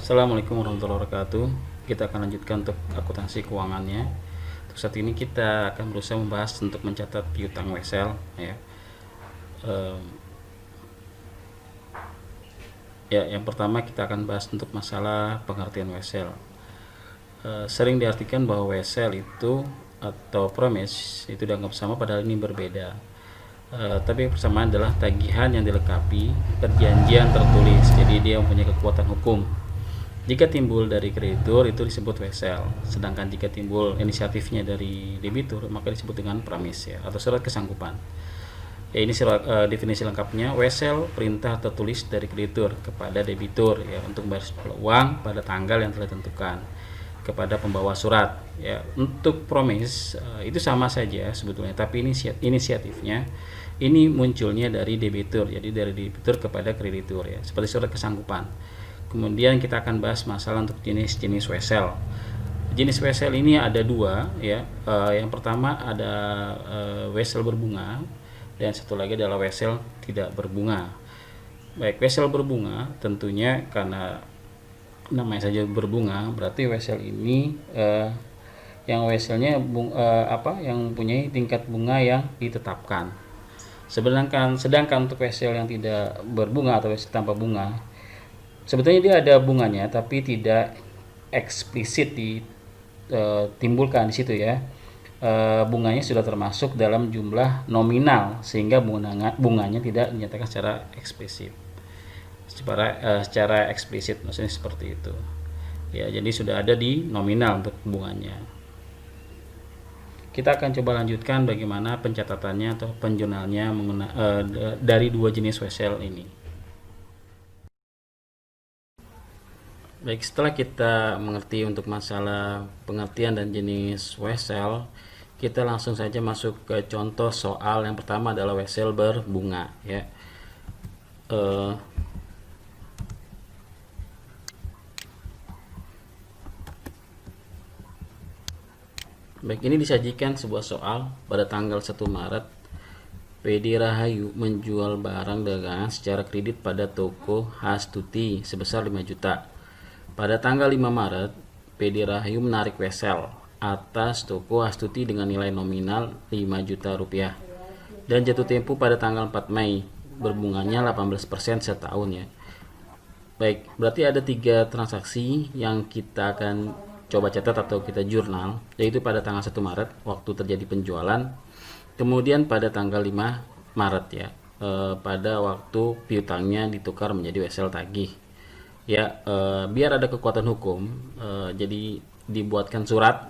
Assalamualaikum warahmatullahi wabarakatuh. Kita akan lanjutkan untuk akuntansi keuangannya. Untuk saat ini kita akan berusaha membahas untuk mencatat piutang wesel ya. Yang pertama kita akan bahas untuk masalah pengertian wesel. Sering diartikan bahwa wesel itu atau promise itu dianggap sama, padahal ini berbeda. Tapi persamaan adalah tagihan yang dilengkapi perjanjian tertulis, jadi dia mempunyai kekuatan hukum. Jika timbul dari kreditur itu disebut wesel, sedangkan jika timbul inisiatifnya dari debitur maka disebut dengan pramis ya, atau surat kesanggupan. Ya, ini definisi lengkapnya. Wesel perintah tertulis dari kreditur kepada debitur ya untuk membayar uang pada tanggal yang telah ditentukan kepada pembawa surat ya. Untuk promise itu sama saja sebetulnya, tapi inisiatifnya ini munculnya dari debitur, jadi dari debitur kepada kreditur ya, seperti surat kesanggupan. Kemudian kita akan bahas masalah untuk jenis-jenis wesel. Jenis wesel ini ada dua ya. Yang pertama ada wesel berbunga, dan satu lagi adalah wesel tidak berbunga. Baik, wesel berbunga tentunya karena namanya saja berbunga, berarti wesel ini yang weselnya yang punya tingkat bunga yang ditetapkan. Sedangkan untuk wesel yang tidak berbunga atau wesel tanpa bunga, sebetulnya dia ada bunganya tapi tidak eksplisit ditimbulkan di situ ya. Bunganya sudah termasuk dalam jumlah nominal sehingga bunganya tidak dinyatakan secara eksplisit. Secara eksplisit maksudnya seperti itu. Ya, jadi sudah ada di nominal untuk bunganya. Kita akan coba lanjutkan bagaimana pencatatannya atau penjurnalnya dari dua jenis wesel ini. Baik, setelah kita mengerti untuk masalah pengertian dan jenis wesel, kita langsung saja masuk ke contoh soal. Yang pertama adalah wesel berbunga ya. Baik, ini disajikan sebuah soal pada tanggal 1 Maret. PD Rahayu menjual barang dagangan secara kredit pada toko Hastuti sebesar 5 juta. Pada tanggal 5 Maret, PD Rahayu menarik wesel atas toko Astuti dengan nilai nominal 5 juta rupiah. Dan jatuh tempo pada tanggal 4 Mei, berbunganya 18% setahun ya. Baik, berarti ada 3 transaksi yang kita akan coba catat atau kita jurnal, yaitu pada tanggal 1 Maret waktu terjadi penjualan, kemudian pada tanggal 5 Maret ya, pada waktu piutangnya ditukar menjadi wesel tagih. Ya, biar ada kekuatan hukum, jadi dibuatkan surat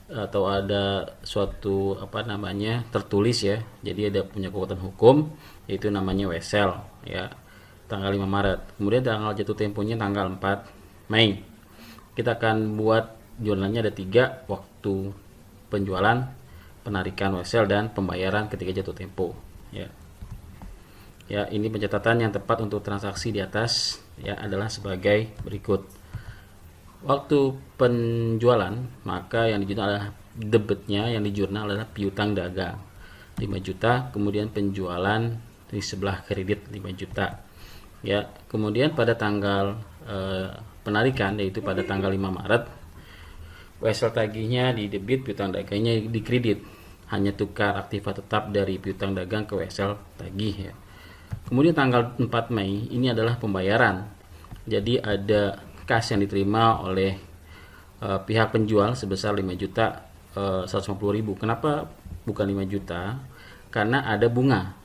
atau ada suatu tertulis ya. Jadi ada punya kekuatan hukum, yaitu namanya wesel ya. Tanggal 5 Maret. Kemudian tanggal jatuh temponya tanggal 4 Mei. Kita akan buat jurnalnya ada 3, waktu penjualan, penarikan wesel, dan pembayaran ketika jatuh tempo ya. Ya, ini pencatatan yang tepat untuk transaksi di atas ya adalah sebagai berikut. Waktu penjualan, maka yang dijurnal adalah debitnya, yang dijurnal adalah piutang dagang 5 juta, kemudian penjualan di sebelah kredit 5 juta. Ya, kemudian pada tanggal penarikan, yaitu pada tanggal 5 Maret, wesel tagihnya di debit, piutang dagangnya di kredit. Hanya tukar aktiva tetap dari piutang dagang ke wesel tagih ya. Kemudian tanggal 4 Mei ini adalah pembayaran. Jadi ada kas yang diterima oleh pihak penjual sebesar 5 juta 150 ribu. Kenapa bukan 5 juta? Karena ada bunga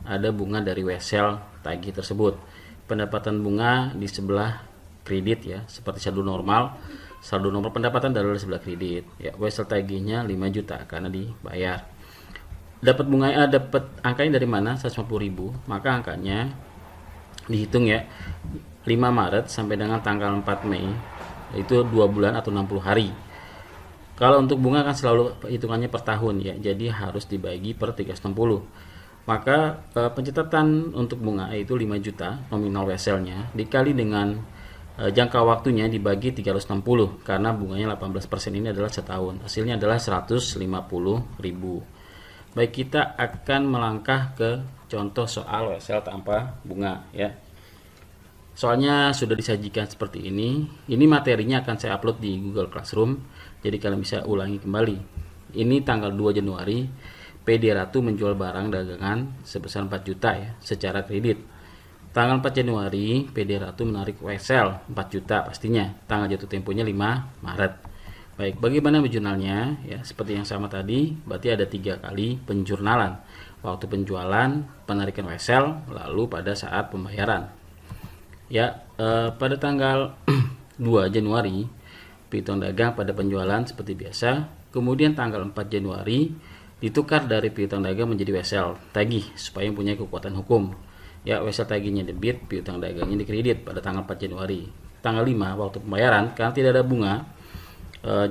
dari wesel tagih tersebut. Pendapatan bunga di sebelah kredit ya, seperti saldo normal. Saldo normal pendapatan adalah di sebelah kredit. Ya, wesel tagihnya 5 juta karena dibayar. Dapat angkanya dari mana? 150 ribu. Maka angkanya dihitung ya, 5 Maret sampai dengan tanggal 4 Mei, itu 2 bulan atau 60 hari. Kalau untuk bunga kan selalu hitungannya per tahun ya, jadi harus dibagi per 360. Maka pencatatan untuk bunga itu 5 juta nominal weselnya dikali dengan jangka waktunya dibagi 360, karena bunganya 18% ini adalah setahun. Hasilnya adalah 150 ribu. Baik, kita akan melangkah ke contoh soal wesel tanpa bunga ya. Soalnya sudah disajikan seperti ini. Ini materinya akan saya upload di Google Classroom, jadi kalian bisa ulangi kembali. Ini tanggal 2 Januari, PD Ratu menjual barang dagangan sebesar 4 juta ya, secara kredit. Tanggal 4 Januari, PD Ratu menarik wesel 4 juta pastinya. Tanggal jatuh temponya 5 Maret. Baik, bagaimana menjurnalnya? Ya, seperti yang sama tadi, berarti ada 3 kali penjurnalan. Waktu penjualan, penarikan wesel, lalu pada saat pembayaran. Ya, pada tanggal 2 Januari, piutang dagang pada penjualan seperti biasa. Kemudian tanggal 4 Januari, ditukar dari piutang dagang menjadi wesel tagih supaya mempunyai kekuatan hukum. Ya, wesel tagihnya debit, piutang dagangnya dikredit pada tanggal 4 Januari. Tanggal 5 waktu pembayaran, karena tidak ada bunga,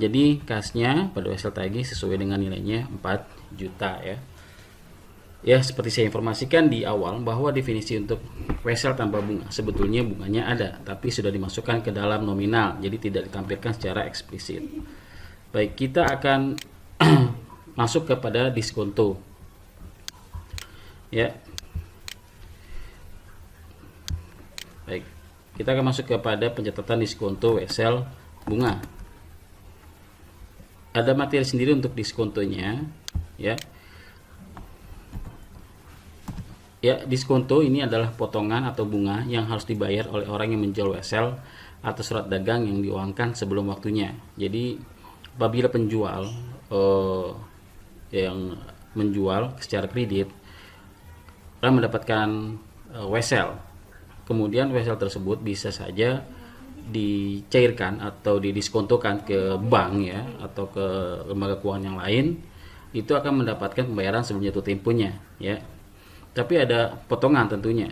jadi kasnya pada wesel tagih sesuai dengan nilainya 4 juta ya. Ya, seperti saya informasikan di awal bahwa definisi untuk wesel tanpa bunga, sebetulnya bunganya ada, tapi sudah dimasukkan ke dalam nominal, jadi tidak ditampilkan secara eksplisit. Baik, kita akan masuk kepada diskonto. Ya. Baik, kita akan masuk kepada pencatatan diskonto wesel bunga. Ada materi sendiri untuk diskontonya, ya. Ya, diskonto ini adalah potongan atau bunga yang harus dibayar oleh orang yang menjual wesel atau surat dagang yang diuangkan sebelum waktunya. Jadi, apabila penjual yang menjual secara kredit akan mendapatkan wesel, kemudian wesel tersebut bisa saja dicairkan atau didiskontokan ke bank ya, atau ke lembaga keuangan yang lain, itu akan mendapatkan pembayaran sebelum jatuh temponya ya. Tapi ada potongan tentunya.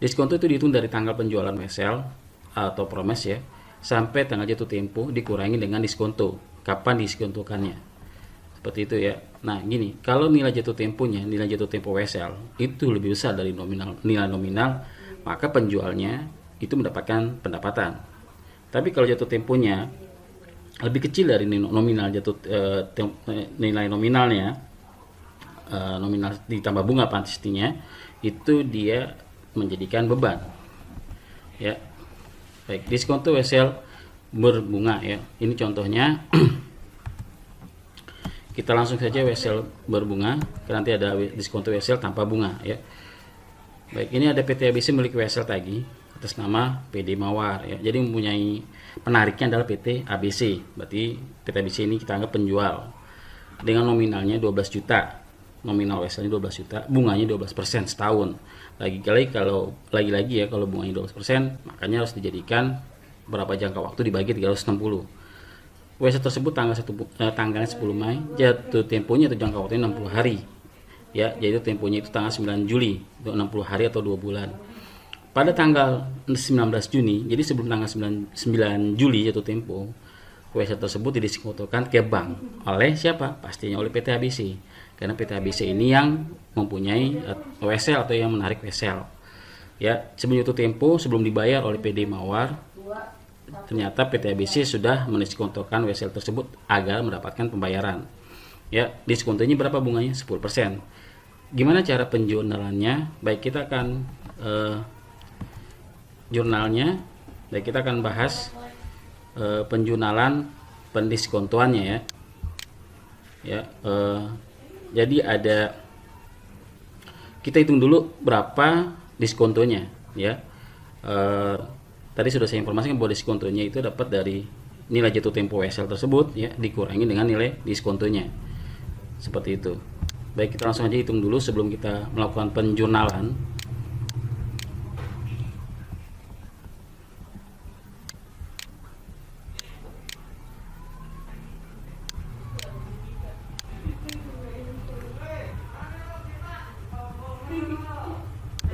Diskonto itu dihitung dari tanggal penjualan wesel atau promes ya, sampai tanggal jatuh tempo dikurangi dengan diskonto. Kapan diskontokannya? Seperti itu ya. Nah, gini, kalau nilai jatuh temponya, nilai jatuh tempo wesel itu lebih besar dari nilai nominal, maka penjualnya itu mendapatkan pendapatan. Tapi kalau jatuh temponya lebih kecil dari nominal nilai nominalnya, nominal ditambah bunga pastinya, itu dia menjadikan beban ya. Baik, diskonto wesel berbunga ya, ini contohnya. Kita langsung saja wesel berbunga, nanti ada diskonto wesel tanpa bunga ya. Baik, ini ada PT ABC milik wesel tagih atas nama PD Mawar ya. Jadi mempunyai penariknya adalah PT ABC, berarti PT ABC ini kita anggap penjual dengan nominalnya 12 juta. Nominal weselnya 12 juta, bunganya 12% setahun. Lagi-lagi ya, kalau bunganya 12%, makanya harus dijadikan berapa jangka waktu dibagi 360. Wesel tersebut tanggalnya 10 Mei, jatuh temponya atau jangka waktunya 60 hari. Ya, jadi temponya itu tanggal 9 Juli, itu 60 hari atau 2 bulan. Pada tanggal 19 Juni, jadi sebelum tanggal 9 Juli jatuh tempo, wesel tersebut didiskontokan ke bank oleh siapa? Pastinya oleh PT ABC. Karena PT ABC ini yang mempunyai wesel atau yang menarik wesel. Ya, sebelum jatuh tempo, sebelum dibayar oleh PD Mawar, ternyata PT ABC sudah mendiskontokan wesel tersebut agar mendapatkan pembayaran. Ya, diskontonya berapa bunganya? 10%. Gimana cara penjurnalannya? Baik, kita akan jurnalnya. Baik, kita akan bahas penjurnalan pendiskontoannya ya. Ya, jadi kita hitung dulu berapa diskontonya ya. Tadi sudah saya informasikan bahwa diskontonya itu dapat dari nilai jatuh tempo wesel tersebut ya, dikurangi dengan nilai diskontonya. Seperti itu. Baik, kita langsung aja hitung dulu sebelum kita melakukan penjurnalan.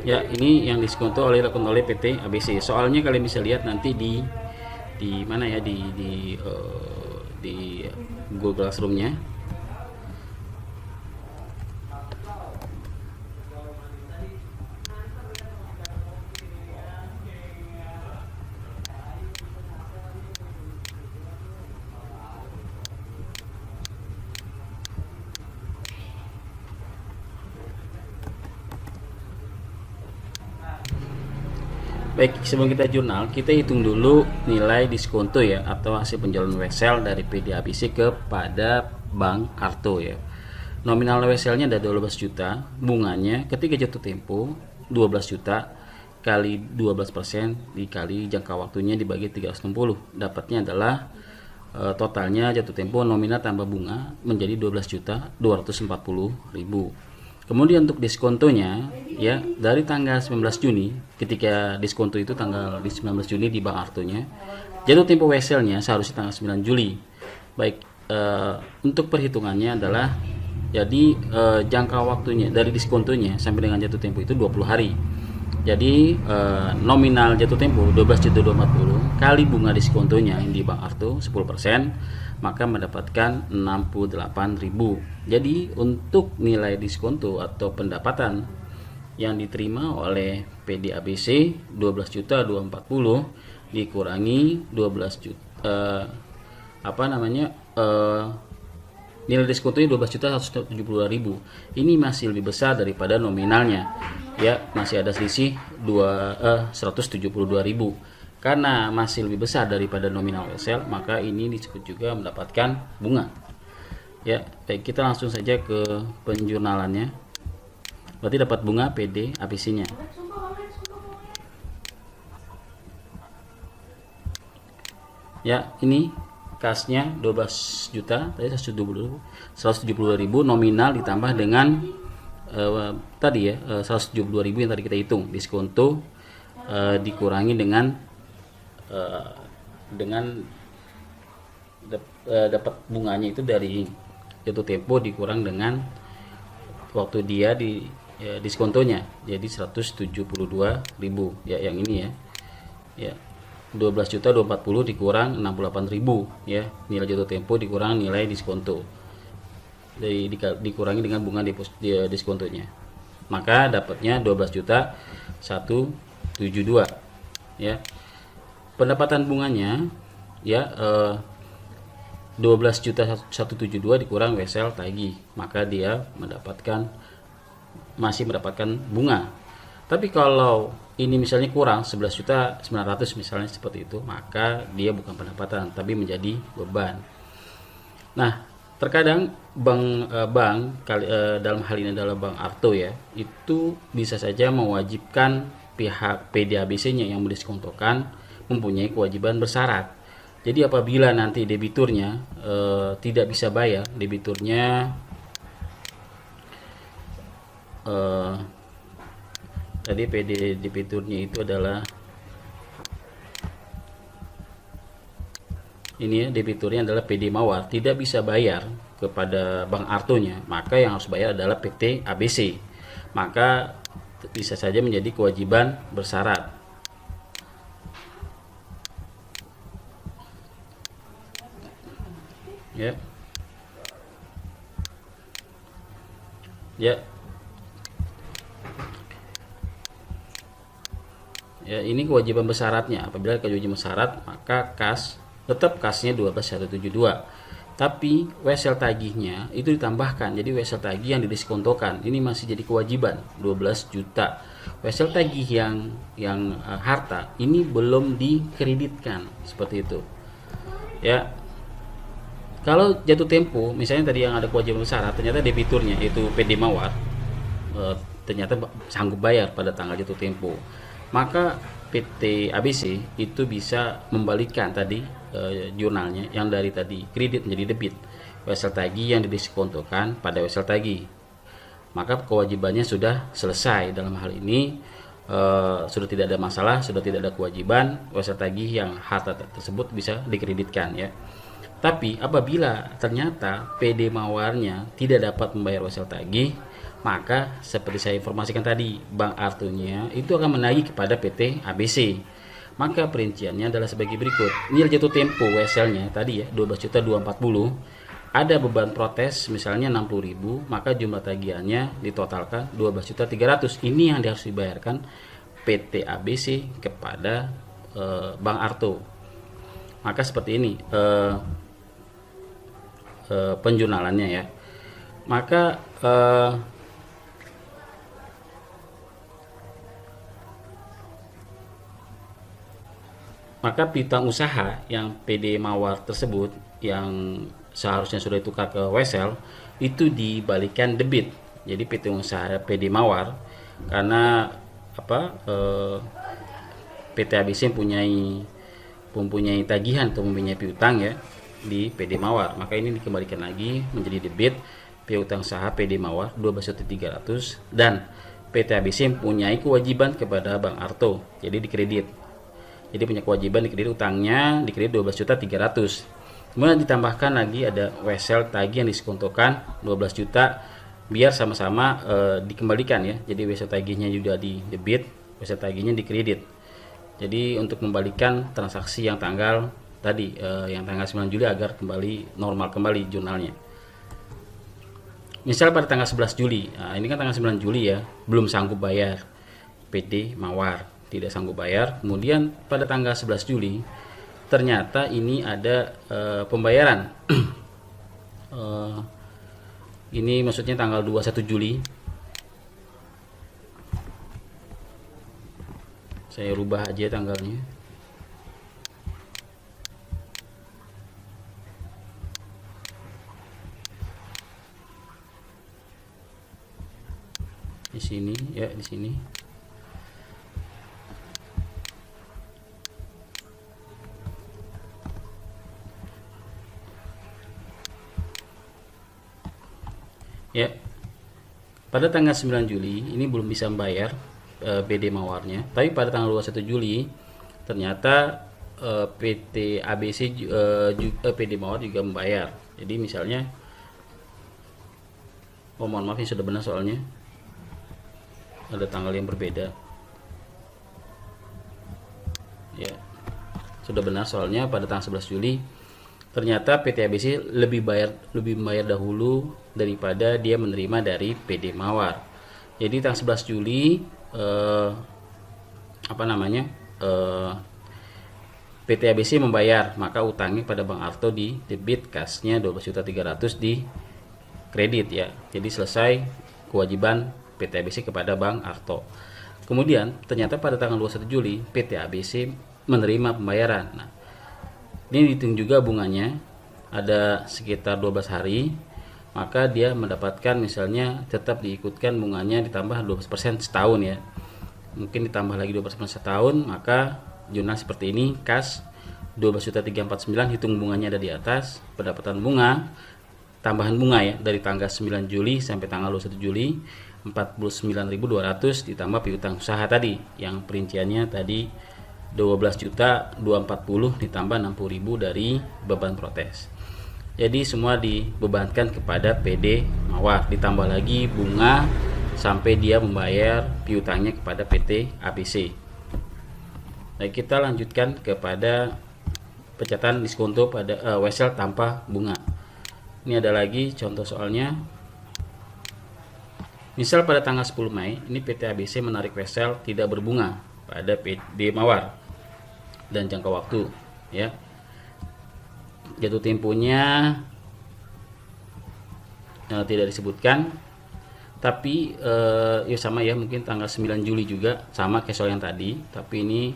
Ya, ini yang diskonto dilakukan oleh PT ABC. Soalnya kalian bisa lihat nanti di mana ya, di Google Classroom-nya. Baik, sebelum kita jurnal, kita hitung dulu nilai diskonto ya, atau hasil penjualan wesel dari PD ABC kepada Bank Arto ya. Nominal wesselnya ada 12 juta, bunganya ketika jatuh tempo 12 juta kali 12% dikali jangka waktunya dibagi 360. Dapatnya adalah totalnya jatuh tempo nominal tambah bunga menjadi 12.240.000. Kemudian untuk diskontonya ya, dari tanggal 19 Juni ketika diskonto itu tanggal di 19 Juni di Bank Artonya, jatuh tempo wesselnya seharusnya tanggal 9 Juli. Baik, untuk perhitungannya adalah jadi jangka waktunya dari diskontonya sampai dengan jatuh tempo itu 20 hari. Jadi nominal jatuh tempo 12.240 kali bunga diskontonya yang di Bank Arto 10%, maka mendapatkan 68.000. Jadi untuk nilai diskonto atau pendapatan yang diterima oleh PD ABC 12.240 dikurangi 12 juta nilai diskontonya 12.172.000. Ini masih lebih besar daripada nominalnya. Ya, masih ada selisih 172.000. Karena masih lebih besar daripada nominal wesel, maka ini disebut juga mendapatkan bunga. Ya, baik, kita langsung saja ke penjurnalannya. Berarti dapat bunga PD ABC-nya. Ya, ini kasnya 12 juta, tadi 172.000 nominal ditambah dengan tadi ya 172.000 yang tadi kita hitung diskonto, dikurangi dengan dapat bunganya itu dari jatuh tempo dikurang dengan waktu dia di diskontonya, jadi 172.000 ya, yang ini ya 12.240 dikurang 68.000 ya, nilai jatuh tempo dikurang nilai diskonto, jadi dikurangi dengan bunga diskontonya, maka dapatnya 12.172 ya. Pendapatan bunganya ya 12.172 dikurang wesel tagih, maka dia masih mendapatkan bunga. Tapi kalau ini misalnya kurang 11.900 misalnya seperti itu, maka dia bukan pendapatan tapi menjadi beban. Nah, terkadang bank dalam hal ini adalah Bank Arto ya, itu bisa saja mewajibkan pihak PDABC-nya yang mendiskontokan mempunyai kewajiban bersyarat. Jadi apabila nanti debiturnya tidak bisa bayar, debiturnya tadi PD debiturnya itu adalah ini ya, debiturnya adalah PD Mawar, tidak bisa bayar kepada Bank Artonya, maka yang harus bayar adalah PT ABC, maka bisa saja menjadi kewajiban bersyarat. Ya, ini kewajiban bersyaratnya. Apabila kewajiban bersyarat, maka kasnya 12.172. Tapi wesel tagihnya itu ditambahkan. Jadi wesel tagih yang didiskontokan ini masih jadi kewajiban 12 juta. Wesel tagih yang harta ini belum dikreditkan, seperti itu. Ya. Kalau jatuh tempo, misalnya tadi yang ada kewajiban bersyarat, ternyata debiturnya itu PD Mawar ternyata sanggup bayar pada tanggal jatuh tempo, maka PT ABC itu bisa membalikkan tadi jurnalnya yang dari tadi kredit menjadi debit, wesel tagih yang didiskontokan pada wesel tagih, maka kewajibannya sudah selesai. Dalam hal ini sudah tidak ada masalah, sudah tidak ada kewajiban, wesel tagih yang harta tersebut bisa dikreditkan ya. Tapi apabila ternyata PD Mawarnya tidak dapat membayar wesel tagih, maka seperti saya informasikan tadi, Bank Artonya itu akan menagih kepada PT ABC. Maka perinciannya adalah sebagai berikut. Nilai jatuh tempo weselnya tadi ya 12.240, ada beban protes misalnya 60.000, maka jumlah tagihannya ditotalkan 12.300. Ini yang harus dibayarkan PT ABC kepada Bank Arto. Maka seperti ini penjurnalannya ya. Maka maka piutang usaha yang PD Mawar tersebut yang seharusnya sudah ditukar ke Wesel itu dibalikan debit. Jadi piutang usaha PD Mawar karena PT ABC mempunyai tagihan atau mempunyai piutang ya di PD Mawar, maka ini dikembalikan lagi menjadi debit piutang usaha PD Mawar 12.300 dan PT ABC mempunyai kewajiban kepada Bang Arto, jadi dikredit. Jadi punya kewajiban dikredit utangnya, dikredit 12.300. Kemudian ditambahkan lagi ada Wesel tagih yang diskontokan 12 juta biar sama-sama dikembalikan ya. Jadi Wesel tagihnya juga di debit, Wesel tagihnya dikredit. Jadi untuk membalikan transaksi yang tanggal tadi yang tanggal 9 Juli agar kembali normal kembali jurnalnya. Misal pada tanggal 11 Juli, nah ini kan tanggal 9 Juli ya, belum sanggup bayar PD Mawar, tidak sanggup bayar. Kemudian pada tanggal 11 Juli ternyata ini ada pembayaran. Ini maksudnya tanggal 21 Juli. Saya rubah aja tanggalnya. Di sini ya, di sini. Ya. Pada tanggal 9 Juli ini belum bisa membayar PD Mawarnya, tapi pada tanggal 21 Juli ternyata PT ABC PD Mawar juga membayar. Jadi misalnya mohon maaf ini sudah benar soalnya ada tanggal yang berbeda ya, sudah benar soalnya pada tanggal 11 Juli ternyata PT ABC lebih membayar dahulu daripada dia menerima dari PD Mawar. Jadi tanggal 11 Juli PT ABC membayar, maka utangnya pada Bang Arto di debit, kasnya 12.300 di kredit ya. Jadi selesai kewajiban PT ABC kepada Bang Arto. Kemudian ternyata pada tanggal 21 Juli PT ABC menerima pembayaran. Nah, ini dihitung juga bunganya ada sekitar 12 hari, maka dia mendapatkan misalnya tetap diikutkan bunganya ditambah 12% setahun ya. Mungkin ditambah lagi 12% setahun, maka jurnal seperti ini kas 12.349, hitung bunganya ada di atas, pendapatan bunga tambahan bunga ya dari tanggal 9 Juli sampai tanggal 21 Juli 49.200 ditambah piutang usaha tadi yang perinciannya tadi 12.240 ditambah 60.000 dari beban protes. Jadi semua dibebankan kepada PD Mawar, ditambah lagi bunga sampai dia membayar piutangnya kepada PT ABC. Baik, kita lanjutkan kepada pencatatan diskonto pada Wesel tanpa bunga. Ini ada lagi contoh soalnya. Misal pada tanggal 10 Mei, ini PT ABC menarik Wesel tidak berbunga pada PD Mawar dan jangka waktu ya. Jatuh temponya tidak disebutkan, tapi ya sama ya, mungkin tanggal 9 Juli juga sama kayak soal yang tadi, tapi ini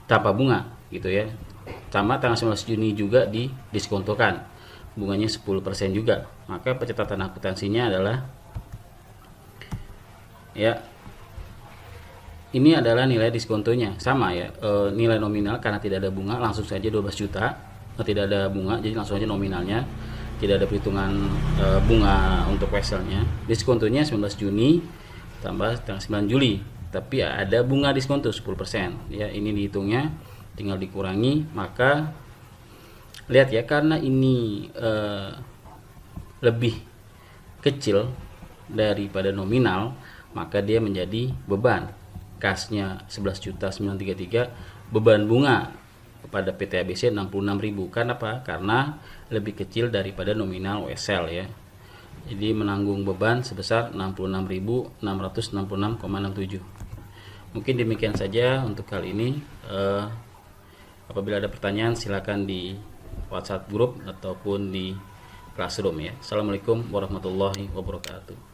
tanpa bunga gitu ya. Sama tanggal 19 Juni juga didiskontokan bunganya 10% juga. Maka pencatatan akuntansinya adalah ya, ini adalah nilai diskontonya sama ya, nilai nominal karena tidak ada bunga langsung saja 12 juta, tidak ada bunga jadi langsung saja nominalnya, tidak ada perhitungan bunga untuk Weselnya. Diskontonya 19 Juni tambah tanggal 9 Juli, tapi ada bunga diskonto 10% ya. Ini dihitungnya tinggal dikurangi, maka lihat ya, karena ini lebih kecil daripada nominal, maka dia menjadi beban. Kasnya 11.933, beban bunga kepada PT ABC 66.000. Karena apa? Karena lebih kecil daripada nominal Wesel ya. Jadi menanggung beban sebesar 66.666,67. Mungkin demikian saja untuk kali ini. Apabila ada pertanyaan silakan di WhatsApp grup ataupun di Classroom ya. Assalamualaikum warahmatullahi wabarakatuh.